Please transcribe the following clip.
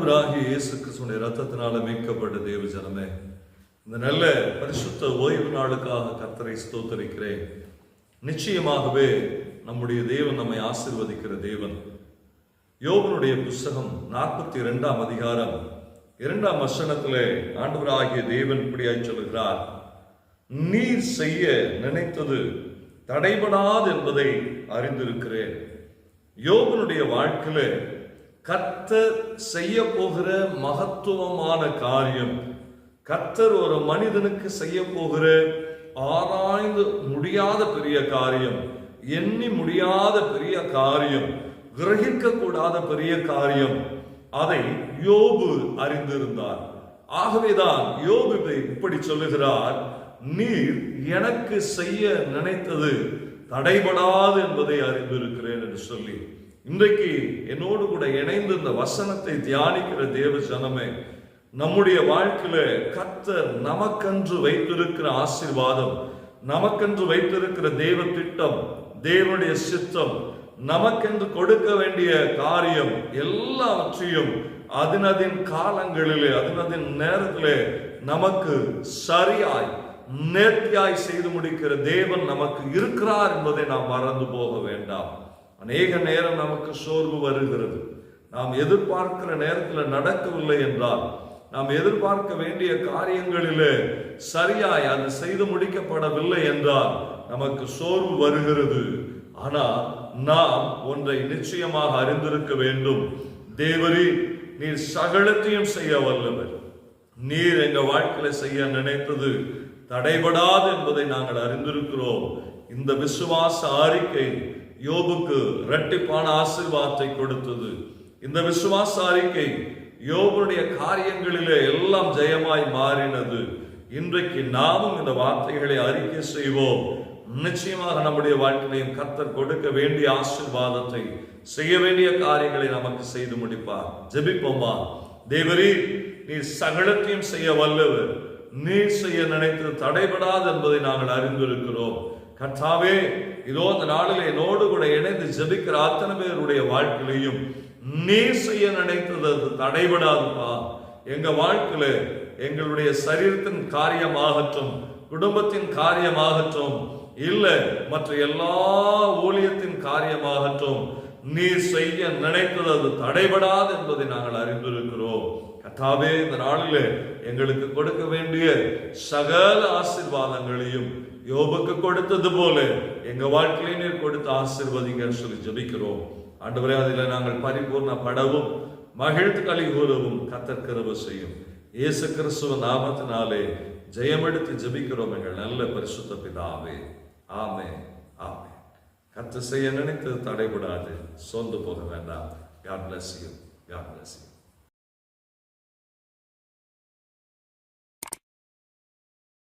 ஆண்டவராகிய இயேசு கிறிஸ்துவின் இரத்தத்தினால மீட்கப்பட்ட தேவ ஜனமே, இந்த நல்ல பரிசுத்த ஓய்வு நாளுக்காக கர்த்தரை ஸ்தோத்தரிக்கிறேன். நிச்சயமாகவே நம்முடைய தேவன் நம்மை ஆசீர்வதிக்கிற தேவன். யோபனுடைய புஸ்தகம் 42ஆம் அதிகாரம் 2ஆம் வசனத்திலே ஆண்டவராகிய தேவன் இப்படியாய் சொல்கிறார், நீர் செய்ய நினைத்தது தடைபடாது என்பதை அறிந்திருக்கிறேன். யோபனுடைய வாழ்க்கையில கர்த்தர் செய்ய போகிற மகத்துவமான காரியம், கர்த்தர் ஒரு மனிதனுக்கு செய்ய போகிற ஆராய்ந்து முடியாத பெரிய காரியம், எண்ணி முடியாத பெரிய காரியம், கிரகிக்க கூடாத பெரிய காரியம், அதை யோபு அறிந்திருந்தார். ஆகவேதான் யோபு இப்படி சொல்லுகிறார், நீர் எனக்கு செய்ய நினைத்தது தடைபடாது என்பதை அறிந்திருக்கிறேன் என்று சொல்லி, இன்றைக்கு என்னோடு கூட இணைந்து இந்த வசனத்தை தியானிக்கிற தேவ ஜனமே, நம்முடைய வாழ்க்கையில கர்த்தர் நமக்கென்று வைத்திருக்கிற ஆசீர்வாதம், நமக்கென்று வைத்திருக்கிற தேவ திட்டம், தேவனுடைய சித்தம், நமக்கென்று கொடுக்க வேண்டிய காரியம் எல்லாவற்றையும் அதனதின் காலங்களிலே அதனதின் நேரத்திலே நமக்கு சரியாய் நேர்த்தியாய் செய்து முடிக்கிற தேவன் நமக்கு இருக்கிறார் என்பதை நாம் மறந்து போக வேண்டாம். அநேக நேரம் நமக்கு சோர்வு வருகிறது. நாம் எதிர்பார்க்கிற நேரத்தில் நடக்கவில்லை என்றால், நாம் எதிர்பார்க்க வேண்டிய காரியங்களிலே சரியாய் அது செய்து முடிக்கப்படவில்லை என்றால் நமக்கு சோர்வு வருகிறது. ஆனால் நாம் ஒன்றை நிச்சயமாக அறிந்திருக்க வேண்டும், தேவரீர் நீர் சகலத்தையும் செய்ய வல்லவர். நீர் எங்க வாழ்க்கையில செய்ய நினைத்தது தடைபடாது என்பதை நாங்கள் அறிந்திருக்கிறோம். இந்த விசுவாச அறிக்கை யோபுக்கு இரட்டிப்பான ஆசீர்வாதத்தை கொடுத்தது. இந்த விசுவாச அறிக்கை யோபுடைய காரியங்களிலே எல்லாம் ஜெயமாய் மாறினது. இன்றைக்கு நாமும் இந்த வார்த்தைகளை அறிக்கை செய்வோம். நிச்சயமாக நம்முடைய வாழ்க்கையிலையும் கர்த்தர் கொடுக்க வேண்டிய ஆசீர்வாதத்தை, செய்ய வேண்டிய காரியங்களை நமக்கு செய்து முடிப்பார். ஜெபிப்போமா. தேவரீர் நீர் சகலத்தையும் செய்ய வல்லவர், நீர் செய்ய நினைத்தது தடைபடாது என்பதை நாங்கள் அறிந்திருக்கிறோம். கர்த்தாவே, இதோ அந்த நாளில் என்னோடு கூட இணைந்து ஜெபிக்கிற அத்தனை பேருடைய வாழ்க்கையிலையும் நீர் செய்ய நினைத்தது தடைபடாதுப்பா. எங்க வாழ்க்கையில எங்களுடைய சரீரத்தின் காரியமாகட்டும், குடும்பத்தின் காரியமாகட்டும், இல்ல மற்ற எல்லா ஊழியத்தின் காரியமாகட்டும், நீர் செய்ய நினைத்தது அது தடைபடாது என்பதை நாங்கள் அறிந்திருக்கிறோம். கர்த்தாவே, இந்த நாளில் எங்களுக்கு கொடுக்க வேண்டிய சகல ஆசீர்வாதங்களையும் யோபுக்கு கொடுத்தது போல எங்க வாழ்க்கையிலே நீர் கொடுத்து ஆசீர்வதிங்கன்னு சொல்லி ஜெபிக்கிறோம். ஆண்டவரே, அதில் நாங்கள் பரிபூர்ணப்படவும் மகிழ்ந்து களி கூறவும் கர்த்தர் கிருபை செய்யும். இயேசு கிறிஸ்துவ நாமத்தினாலே ஜெயமெடுத்து ஜெபிக்கிறோம் எங்கள் நல்ல பரிசுத்த பிதாவே. ஆமென், ஆமென். கர்த்தர் செய்ய நினைத்தது தடைபடாது, சோர்ந்து போக வேண்டாம். God bless you. God bless you.